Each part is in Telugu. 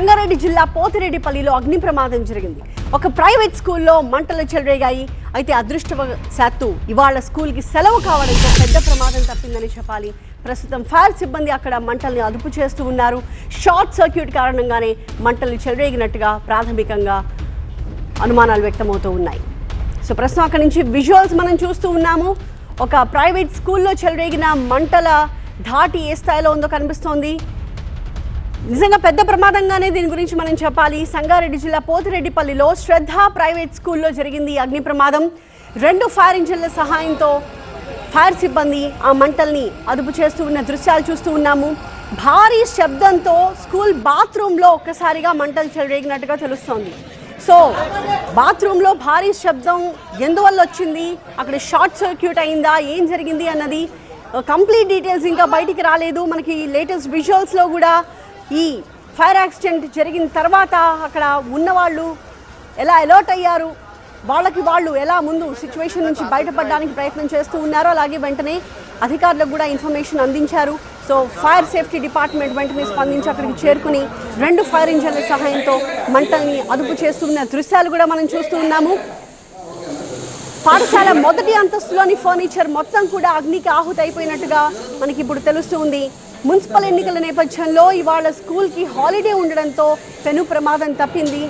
సంగారెడ్డి జిల్లా పోతిరెడ్డిపల్లిలో అగ్ని ప్రమాదం జరిగింది. ఒక ప్రైవేట్ స్కూల్లో మంటలు చెలరేగాయి. అయితే అదృష్టవశాత్తు ఇవాళ స్కూల్కి సెలవు కావడంతో పెద్ద ప్రమాదం తప్పిందని చెప్పాలి. ప్రస్తుతం ఫైర్ సిబ్బంది అక్కడ మంటల్ని అదుపు చేస్తూ ఉన్నారు. షార్ట్ సర్క్యూట్ కారణంగానే మంటలు చెలరేగినట్టుగా ప్రాథమికంగా అనుమానాలు వ్యక్తమవుతూ ఉన్నాయి. సో ప్రస్తుతం అక్కడి నుంచి విజువల్స్ మనం చూస్తూ ఉన్నాము. ఒక ప్రైవేట్ స్కూల్లో చెలరేగిన మంటల ధాటి ఏ స్థాయిలో ఉందో కనిపిస్తోంది. నిజంగా పెద్ద ప్రమాదంగానే దీని గురించి మనం చెప్పాలి. సంగారెడ్డి జిల్లా పోతిరెడ్డిపల్లిలో శ్రద్ధ ప్రైవేట్ స్కూల్లో జరిగింది అగ్ని ప్రమాదం. 2 ఫైర్ ఇంజిన్ల సహాయంతో ఫైర్ సిబ్బంది ఆ మంటల్ని అదుపు చేస్తూ ఉన్న దృశ్యాలు చూస్తూ ఉన్నాము. భారీ శబ్దంతో స్కూల్ బాత్రూంలో ఒక్కసారిగా మంటలు చెలరేగినట్టుగా తెలుస్తోంది. సో బాత్రూంలో భారీ శబ్దం ఎందువల్ల వచ్చింది, అక్కడ షార్ట్ సర్క్యూట్ అయిందా, ఏం జరిగింది అన్నది కంప్లీట్ డీటెయిల్స్ ఇంకా బయటికి రాలేదు. మనకి లేటెస్ట్ విజువల్స్లో కూడా ఈ ఫైర్ యాక్సిడెంట్ జరిగిన తర్వాత అక్కడ ఉన్నవాళ్ళు ఎలా అలర్ట్ అయ్యారు, వాళ్ళు ఎలా ముందు సిచ్యువేషన్ నుంచి బయటపడడానికి ప్రయత్నం చేస్తూ ఉన్నారో, అలాగే వెంటనే అధికారులకు కూడా ఇన్ఫర్మేషన్ అందించారు. సో ఫైర్ సేఫ్టీ డిపార్ట్మెంట్ వెంటనే స్పందించి అక్కడికి చేరుకుని 2 ఫైర్ ఇంజన్ల సహాయంతో మంటల్ని అదుపు చేస్తున్న దృశ్యాలు కూడా మనం చూస్తూ ఉన్నాము. పాఠశాల మొదటి అంతస్తులోని ఫర్నిచర్ మొత్తం కూడా అగ్నికి ఆహుతైపోయినట్టుగా మనకి ఇప్పుడు తెలుస్తూ ఉంది. మున్సిపల్ ఎన్నికల నేపథ్యంలో ఇవాళ స్కూల్కి హాలిడే ఉండడంతో పెను ప్రమాదం తప్పింది.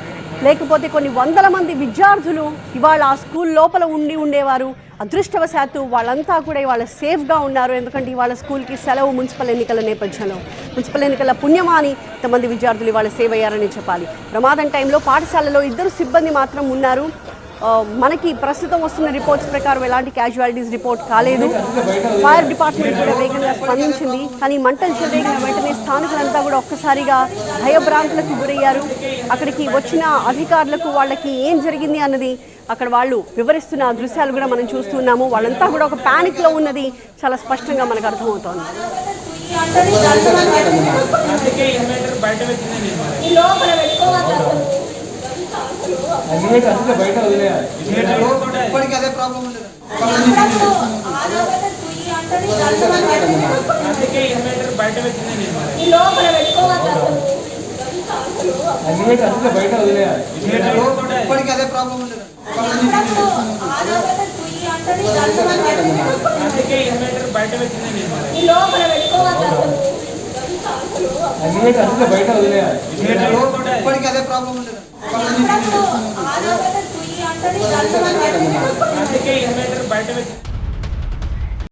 లేకపోతే కొన్ని వందల మంది విద్యార్థులు ఇవాళ ఆ స్కూల్ లోపల ఉండేవారు. అదృష్టవశాత్తు వాళ్ళంతా కూడా ఇవాళ సేఫ్గా ఉన్నారు. ఎందుకంటే ఇవాళ స్కూల్కి సెలవు మున్సిపల్ ఎన్నికల నేపథ్యంలో. మున్సిపల్ ఎన్నికల పుణ్యమాని ఇంతమంది విద్యార్థులు ఇవాళ సేవ్ అయ్యారని చెప్పాలి. ప్రమాదం టైంలో పాఠశాలలో 2 సిబ్బంది మాత్రం ఉన్నారు. మనకి ప్రస్తుతం వస్తున్న రిపోర్ట్స్ ప్రకారం ఎలాంటి క్యాజువాలిటీస్ రిపోర్ట్ కాలేదు. ఫైర్ డిపార్ట్మెంట్ కూడా వేగంగా స్పందించింది. కానీ మంటలు చెలరేగిన వెంటనే స్థానికులంతా కూడా ఒక్కసారిగా భయభ్రాంతులకు గురయ్యారు. అక్కడికి వచ్చిన అధికారులకు వాళ్ళకి ఏం జరిగింది అన్నది అక్కడ వాళ్ళు వివరిస్తున్న దృశ్యాలు కూడా మనం చూస్తున్నాము. వాళ్ళంతా కూడా ఒక ప్యానిక్లో ఉన్నది చాలా స్పష్టంగా మనకు అర్థమవుతోంది. బయట ఇప్పటికీ అదే ప్రాబ్లం ఉండదు. బయట ఇప్పటికీ అదే ప్రాబ్లం ఉండదు. బయట ఇప్పటికీ అదే ప్రాబ్లం ఉండదు. బయట